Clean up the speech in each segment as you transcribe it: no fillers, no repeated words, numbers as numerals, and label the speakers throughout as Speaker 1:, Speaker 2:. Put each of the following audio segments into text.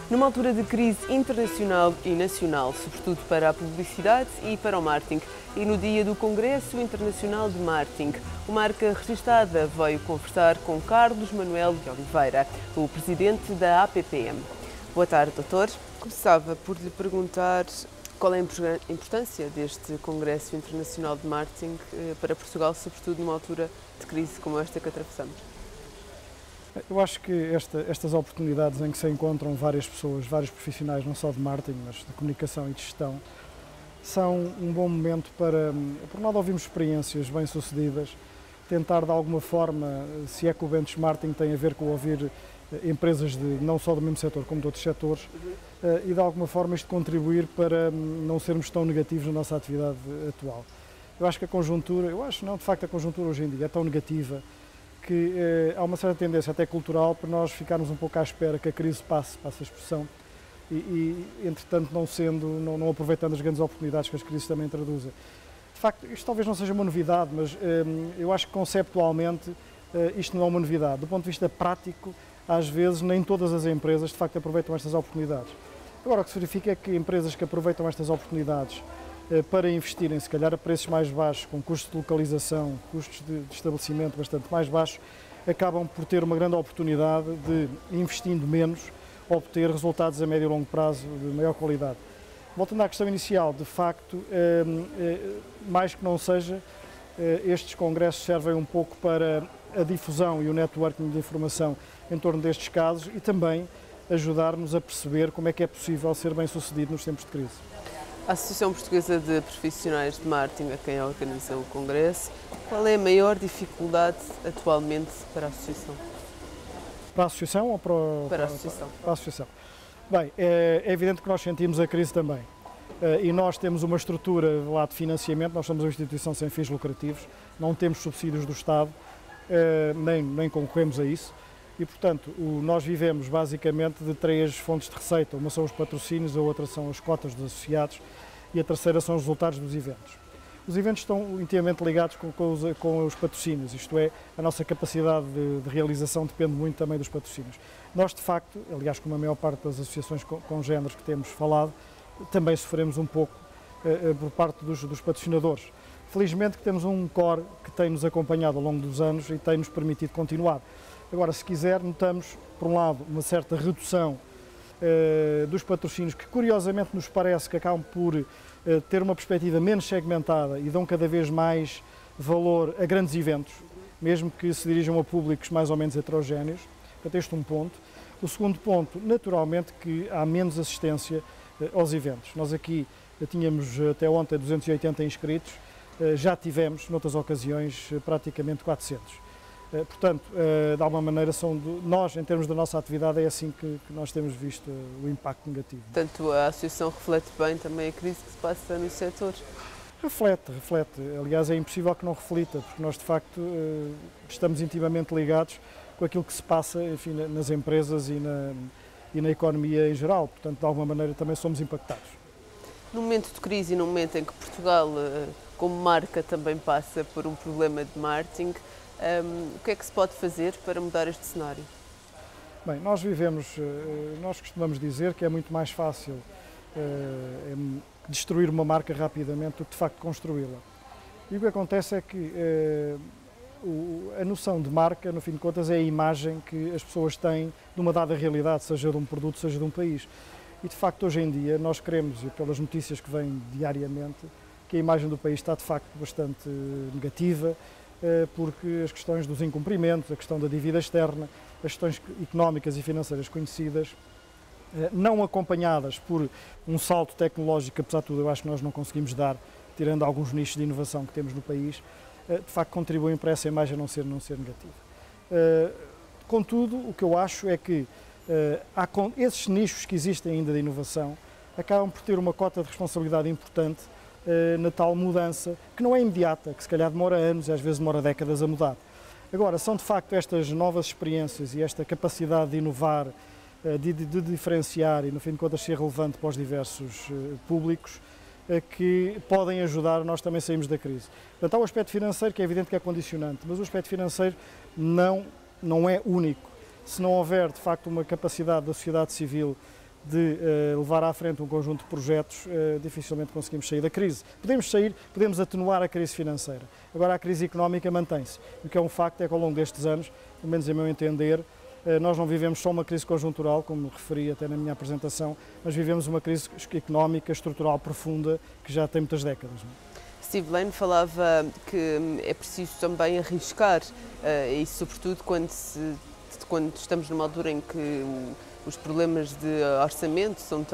Speaker 1: Numa altura de crise internacional e nacional, sobretudo para a publicidade e para o marketing, e no dia do Congresso Internacional de Marketing, o Marca Registada veio conversar com Carlos Manuel de Oliveira, o presidente da APPM. Boa tarde, doutor. Começava por lhe perguntar qual é a importância deste Congresso Internacional de Marketing para Portugal, sobretudo numa altura de crise como esta que atravessamos.
Speaker 2: Eu acho que estas oportunidades em que se encontram várias pessoas, vários profissionais, não só de marketing, mas de comunicação e de gestão, são um bom momento para, por um lado, ouvirmos experiências bem-sucedidas, tentar de alguma forma, se é que o benchmarking tem a ver com ouvir empresas não só do mesmo setor como de outros setores, e de alguma forma isto contribuir para não sermos tão negativos na nossa atividade atual. Eu acho que a conjuntura, de facto a conjuntura hoje em dia é tão negativa que há uma certa tendência até cultural para nós ficarmos um pouco à espera que a crise passe a expressão e entretanto não aproveitando as grandes oportunidades que as crises também traduzem. De facto, isto talvez não seja uma novidade, mas eu acho que conceptualmente isto não é uma novidade. Do ponto de vista prático, às vezes nem todas as empresas de facto aproveitam estas oportunidades. Agora, o que se verifica é que empresas que aproveitam estas oportunidades para investirem, se calhar a preços mais baixos, com custos de localização, custos de estabelecimento bastante mais baixos, acabam por ter uma grande oportunidade de, investindo menos, obter resultados a médio e longo prazo de maior qualidade. Voltando à questão inicial, de facto, mais que não seja, estes congressos servem um pouco para a difusão e o networking de informação em torno destes casos e também ajudar-nos a perceber como é que é possível ser bem-sucedido nos tempos de crise.
Speaker 1: A Associação Portuguesa de Profissionais de Marketing, a quem organiza o Congresso, qual é a maior dificuldade atualmente para a Associação?
Speaker 2: Para a Associação ou
Speaker 1: para a Associação?
Speaker 2: Para a Associação. Bem, é evidente que nós sentimos a crise também. E nós temos uma estrutura lá de financiamento, nós somos uma instituição sem fins lucrativos, não temos subsídios do Estado, nem concorremos a isso. E, portanto, nós vivemos basicamente de três fontes de receita. Uma são os patrocínios, a outra são as cotas dos associados e a terceira são os resultados dos eventos. Os eventos estão intimamente ligados com os patrocínios, isto é, a nossa capacidade de realização depende muito também dos patrocínios. Nós, de facto, aliás, como a maior parte das associações congêneres que temos falado, também sofremos um pouco por parte dos patrocinadores. Felizmente que temos um core que tem-nos acompanhado ao longo dos anos e tem-nos permitido continuar. Agora, se quiser, notamos, por um lado, uma certa redução dos patrocínios que, curiosamente, nos parece que acabam por ter uma perspectiva menos segmentada e dão cada vez mais valor a grandes eventos, mesmo que se dirijam a públicos mais ou menos heterogéneos. Portanto, este é um ponto. O segundo ponto, naturalmente, que há menos assistência aos eventos. Nós aqui tínhamos até ontem 280 inscritos, já tivemos, noutras ocasiões, praticamente 400. Portanto, de alguma maneira, nós, em termos da nossa atividade, é assim que nós temos visto o impacto negativo.
Speaker 1: Portanto, a Associação reflete bem também a crise que se passa no setor?
Speaker 2: Reflete. Aliás, é impossível que não reflita, porque nós, de facto, estamos intimamente ligados com aquilo que se passa, enfim, nas empresas e na economia em geral. Portanto, de alguma maneira, também somos impactados.
Speaker 1: No momento de crise e no momento em que Portugal, como marca, também passa por um problema de marketing, o que é que se pode fazer para mudar este cenário?
Speaker 2: Bem, nós costumamos dizer que é muito mais fácil destruir uma marca rapidamente do que de facto construí-la. E o que acontece é que a noção de marca, no fim de contas, é a imagem que as pessoas têm de uma dada realidade, seja de um produto, seja de um país. E de facto hoje em dia nós queremos, e pelas notícias que vêm diariamente, que a imagem do país está de facto bastante negativa, porque as questões dos incumprimentos, a questão da dívida externa, as questões económicas e financeiras conhecidas, não acompanhadas por um salto tecnológico, apesar de tudo eu acho que nós não conseguimos dar, tirando alguns nichos de inovação que temos no país, de facto contribuem para essa imagem não ser negativa. Contudo, o que eu acho é que esses nichos que existem ainda de inovação acabam por ter uma cota de responsabilidade importante na tal mudança, que não é imediata, que se calhar demora anos e às vezes demora décadas a mudar. Agora, são de facto estas novas experiências e esta capacidade de inovar, de diferenciar e no fim de contas ser relevante para os diversos públicos, que podem ajudar a nós também sairmos da crise. Portanto, há o aspecto financeiro, que é evidente que é condicionante, mas o aspecto financeiro não é único. Se não houver, de facto, uma capacidade da sociedade civil de levar à frente um conjunto de projetos, dificilmente conseguimos sair da crise. Podemos atenuar a crise financeira. Agora, a crise económica mantém-se. O que é um facto é que, ao longo destes anos, pelo menos a meu entender, nós não vivemos só uma crise conjuntural, como referi até na minha apresentação, mas vivemos uma crise económica, estrutural, profunda, que já tem muitas décadas.
Speaker 1: Steve Lane falava que é preciso também arriscar, e sobretudo quando estamos numa altura em que os problemas de orçamento são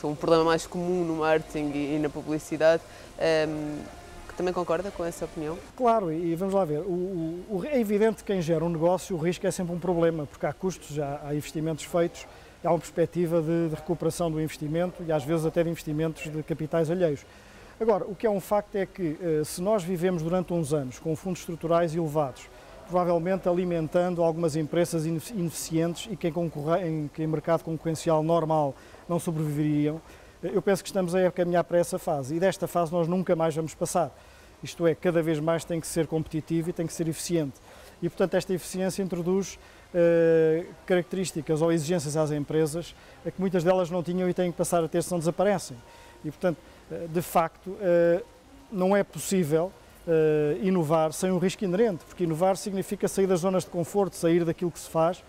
Speaker 1: um problema mais comum no marketing e na publicidade. Também concorda com essa opinião?
Speaker 2: Claro, e vamos lá ver. É evidente que quem gera um negócio, o risco é sempre um problema, porque há custos, há investimentos feitos, há uma perspectiva de recuperação do investimento e às vezes até de investimentos de capitais alheios. Agora, o que é um facto é que se nós vivemos durante uns anos com fundos estruturais elevados, provavelmente alimentando algumas empresas ineficientes e que em mercado concorrencial normal não sobreviveriam, eu penso que estamos a caminhar para essa fase e desta fase nós nunca mais vamos passar. Isto é, cada vez mais tem que ser competitivo e tem que ser eficiente. E, portanto, esta eficiência introduz características ou exigências às empresas que muitas delas não tinham e têm que passar a ter se não desaparecem. E, portanto, de facto, não é possível inovar sem um risco inerente, porque inovar significa sair das zonas de conforto, sair daquilo que se faz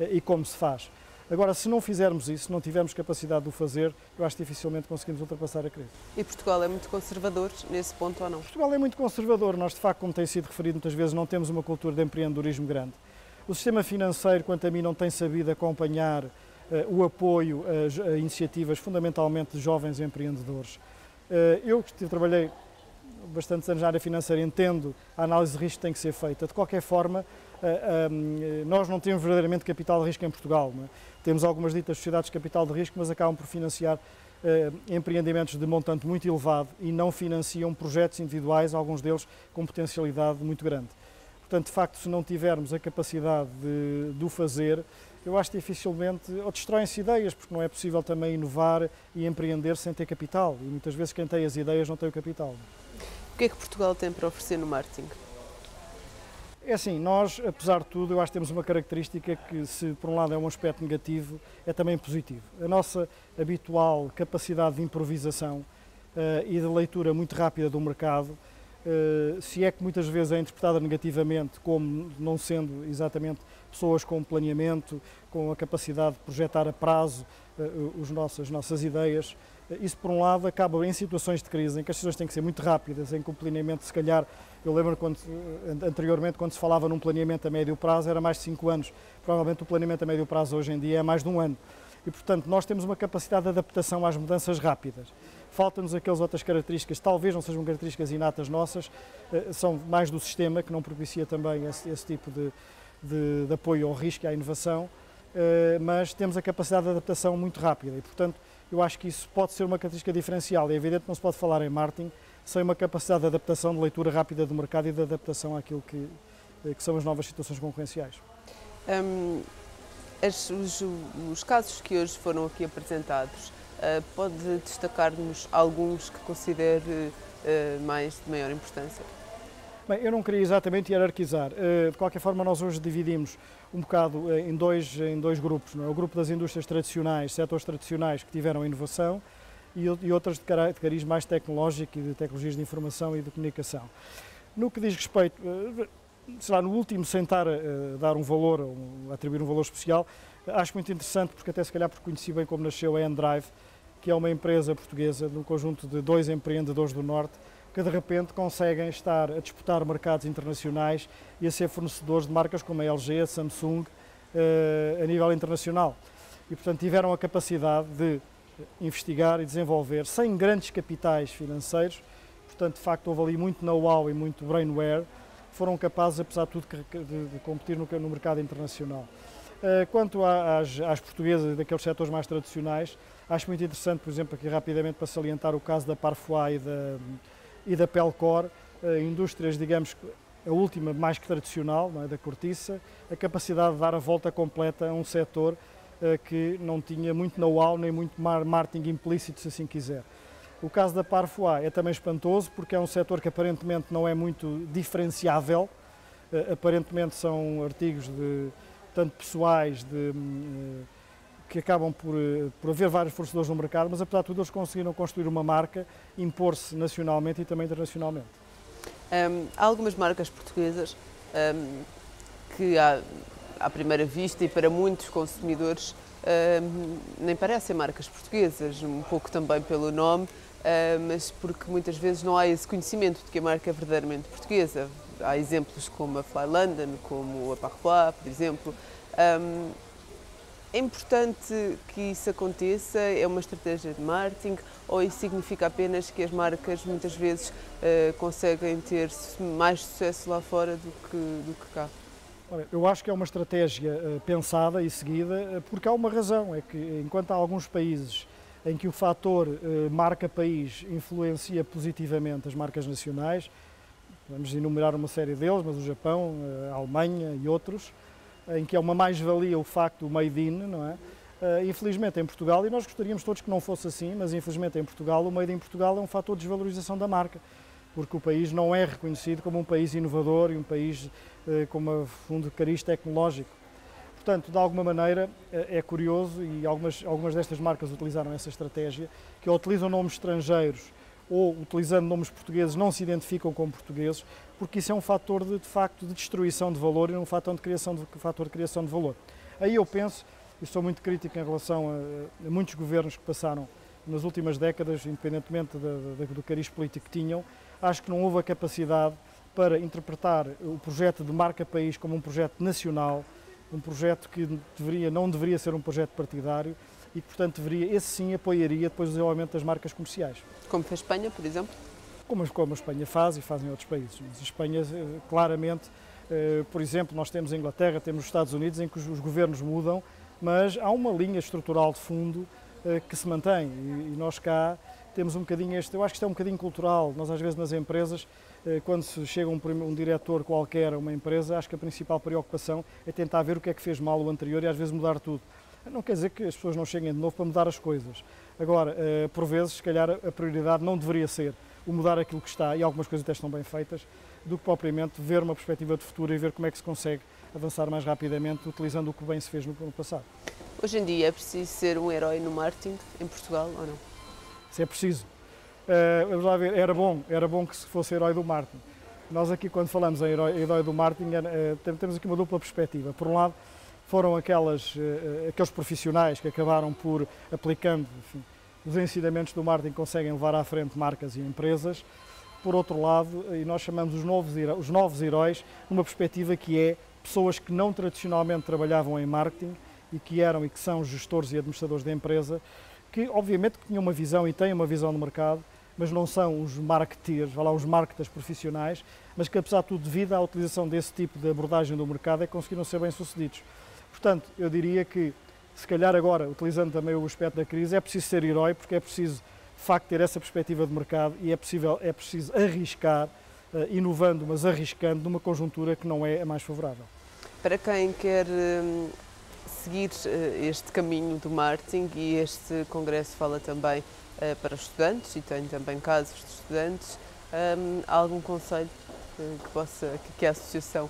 Speaker 2: e como se faz. Agora, se não fizermos isso, se não tivermos capacidade de o fazer, eu acho que dificilmente conseguimos ultrapassar a crise.
Speaker 1: E Portugal é muito conservador nesse ponto ou não?
Speaker 2: Portugal é muito conservador. Nós, de facto, como tem sido referido muitas vezes, não temos uma cultura de empreendedorismo grande. O sistema financeiro, quanto a mim, não tem sabido acompanhar o apoio a iniciativas fundamentalmente de jovens empreendedores. Eu que trabalhei bastantes anos na área financeira, entendo a análise de risco que tem que ser feita. De qualquer forma, nós não temos verdadeiramente capital de risco em Portugal. Não é? Temos algumas ditas sociedades de capital de risco, mas acabam por financiar empreendimentos de montante muito elevado e não financiam projetos individuais, alguns deles com potencialidade muito grande. Portanto, de facto, se não tivermos a capacidade de o fazer, eu acho que dificilmente, ou destroem-se ideias, porque não é possível também inovar e empreender sem ter capital. E muitas vezes quem tem as ideias não tem o capital.
Speaker 1: O que é que Portugal tem para oferecer no marketing?
Speaker 2: É assim, nós, apesar de tudo, eu acho que temos uma característica que, se por um lado é um aspecto negativo, é também positivo. A nossa habitual capacidade de improvisação e de leitura muito rápida do mercado, se é que muitas vezes é interpretada negativamente como não sendo exatamente pessoas com planeamento, com a capacidade de projetar a prazo as nossas ideias, isso por um lado acaba em situações de crise em que as decisões têm que ser muito rápidas, em que o planeamento se calhar, eu lembro anteriormente quando se falava num planeamento a médio prazo era mais de 5 anos, provavelmente o planeamento a médio prazo hoje em dia é mais de 1 ano e portanto nós temos uma capacidade de adaptação às mudanças rápidas. Faltam-nos aquelas outras características, talvez não sejam características inatas nossas, são mais do sistema que não propicia também esse tipo de apoio ao risco e à inovação, mas temos a capacidade de adaptação muito rápida e portanto eu acho que isso pode ser uma característica diferencial. É evidente que não se pode falar em marketing sem uma capacidade de adaptação, de leitura rápida do mercado e de adaptação àquilo que são as novas situações concorrenciais.
Speaker 1: Os casos que hoje foram aqui apresentados, pode destacar-nos alguns que considere de maior importância?
Speaker 2: Bem, eu não queria exatamente hierarquizar. De qualquer forma, nós hoje dividimos um bocado em dois grupos. Não é? O grupo das indústrias tradicionais, setores tradicionais que tiveram inovação e outras de cariz mais tecnológico e de tecnologias de informação e de comunicação. No que diz respeito, sei lá, no último, sem estar a dar um valor, a atribuir um valor especial, acho muito interessante, porque até se calhar porque conheci bem como nasceu a Endrive, que é uma empresa portuguesa, num conjunto de 2 empreendedores do Norte, que de repente conseguem estar a disputar mercados internacionais e a ser fornecedores de marcas como a LG, a Samsung, a nível internacional. E, portanto, tiveram a capacidade de investigar e desenvolver sem grandes capitais financeiros, portanto, de facto, houve ali muito know-how e muito brainware, foram capazes, apesar de tudo, de competir no mercado internacional. Quanto às portuguesas e daqueles setores mais tradicionais, acho muito interessante, por exemplo, aqui rapidamente para salientar o caso da Parfois e da Pelcor, indústrias, digamos, a última mais que tradicional, não é, da cortiça, a capacidade de dar a volta completa a um setor que não tinha muito know-how nem muito marketing implícito, se assim quiser. O caso da Parfois é também espantoso porque é um setor que aparentemente não é muito diferenciável, aparentemente são artigos tanto pessoais, que acabam por haver vários fornecedores no mercado, mas apesar de tudo eles conseguiram construir uma marca, impor-se nacionalmente e também internacionalmente.
Speaker 1: Há algumas marcas portuguesas que à primeira vista e para muitos consumidores nem parecem marcas portuguesas, um pouco também pelo nome, mas porque muitas vezes não há esse conhecimento de que a marca é verdadeiramente portuguesa. Há exemplos como a Fly London, como a Parfois, por exemplo. É importante que isso aconteça? É uma estratégia de marketing ou isso significa apenas que as marcas muitas vezes conseguem ter mais sucesso lá fora do que cá?
Speaker 2: Olha, eu acho que é uma estratégia pensada e seguida porque há uma razão, é que enquanto há alguns países em que o fator marca-país influencia positivamente as marcas nacionais, vamos enumerar uma série deles, mas o Japão, a Alemanha e outros, em que é uma mais-valia o facto do made in, não é? Infelizmente em Portugal, e nós gostaríamos todos que não fosse assim, mas infelizmente em Portugal, o made in Portugal é um fator de desvalorização da marca, porque o país não é reconhecido como um país inovador e um país com um fundo de cariz tecnológico. Portanto, de alguma maneira, é curioso e algumas destas marcas utilizaram essa estratégia, que ou utilizam nomes estrangeiros ou, utilizando nomes portugueses, não se identificam como portugueses, porque isso é um fator de facto de destruição de valor e não um fator de criação de valor. Aí eu penso, e sou muito crítico em relação a muitos governos que passaram nas últimas décadas, independentemente do cariz político que tinham, acho que não houve a capacidade para interpretar o projeto de marca-país como um projeto nacional, um projeto que não deveria ser um projeto partidário e que, portanto, esse sim apoiaria depois o desenvolvimento das marcas comerciais.
Speaker 1: Como fez a Espanha, por exemplo?
Speaker 2: Como a Espanha faz e fazem outros países. Mas a Espanha, claramente, por exemplo, nós temos a Inglaterra, temos os Estados Unidos, em que os governos mudam, mas há uma linha estrutural de fundo que se mantém e nós cá temos um bocadinho eu acho que isto é um bocadinho cultural. Nós às vezes nas empresas, quando se chega um diretor qualquer a uma empresa, acho que a principal preocupação é tentar ver o que é que fez mal o anterior e às vezes mudar tudo. Não quer dizer que as pessoas não cheguem de novo para mudar as coisas. Agora, por vezes, se calhar a prioridade não deveria ser o mudar aquilo que está, e algumas coisas até estão bem feitas, do que propriamente ver uma perspectiva de futuro e ver como é que se consegue avançar mais rapidamente utilizando o que bem se fez no passado.
Speaker 1: Hoje em dia é preciso ser um herói no marketing em Portugal ou não?
Speaker 2: Se é preciso. Vamos lá ver, era bom que se fosse herói do marketing. Nós aqui, quando falamos em herói do marketing, temos aqui uma dupla perspectiva. Por um lado, foram aqueles profissionais que acabaram por, aplicando os ensinamentos do marketing, conseguem levar à frente marcas e empresas. Por outro lado, e nós chamamos os novos heróis, numa perspectiva que é pessoas que não tradicionalmente trabalhavam em marketing e que eram e que são gestores e administradores da empresa, que obviamente tinham uma visão e têm uma visão no mercado, mas não são os marketeers, os marketers profissionais, mas que apesar de tudo, devido à utilização desse tipo de abordagem do mercado, conseguiram ser bem-sucedidos. Portanto, eu diria que, se calhar agora, utilizando também o aspecto da crise, é preciso ser herói, porque é preciso, de facto, ter essa perspectiva de mercado e é preciso arriscar, inovando, mas arriscando, numa conjuntura que não é a mais favorável.
Speaker 1: Para quem quer seguir este caminho do marketing, e este congresso fala também para os estudantes, e tem também casos de estudantes, há algum conselho que a associação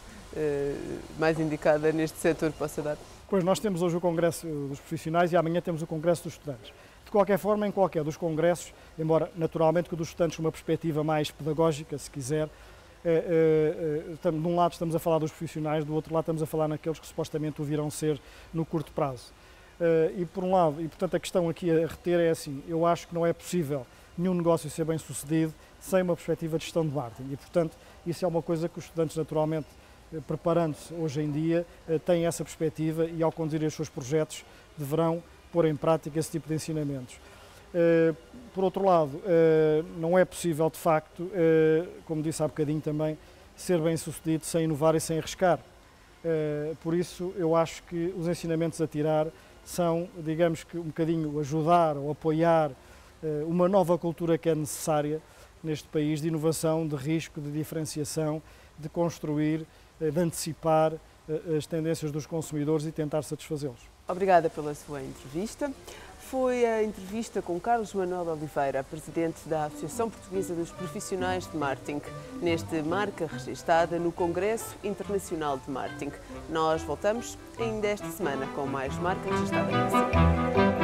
Speaker 1: mais indicada neste setor possa dar?
Speaker 2: Pois, nós temos hoje o congresso dos profissionais e amanhã temos o congresso dos estudantes. De qualquer forma, em qualquer dos congressos, embora naturalmente que o dos estudantes com uma perspectiva mais pedagógica, se quiser, de um lado estamos a falar dos profissionais, do outro lado estamos a falar naqueles que supostamente o virão ser no curto prazo. E por um lado, e portanto a questão aqui a reter é assim, eu acho que não é possível nenhum negócio ser bem sucedido sem uma perspectiva de gestão de marketing e portanto isso é uma coisa que os estudantes naturalmente, preparando-se hoje em dia, têm essa perspectiva e ao conduzirem os seus projetos deverão pôr em prática esse tipo de ensinamentos. Por outro lado, não é possível de facto, como disse há bocadinho também, ser bem sucedido sem inovar e sem arriscar. Por isso eu acho que os ensinamentos a tirar são, digamos que um bocadinho ajudar ou apoiar uma nova cultura que é necessária neste país de inovação, de risco, de diferenciação, de construir, de antecipar as tendências dos consumidores e tentar satisfazê-los.
Speaker 1: Obrigada pela sua entrevista. foi a entrevista com Carlos Manuel Oliveira, presidente da Associação Portuguesa dos Profissionais de Marketing, neste Marca Registada no Congresso Internacional de Marketing. Nós voltamos ainda esta semana com mais Marca Registada.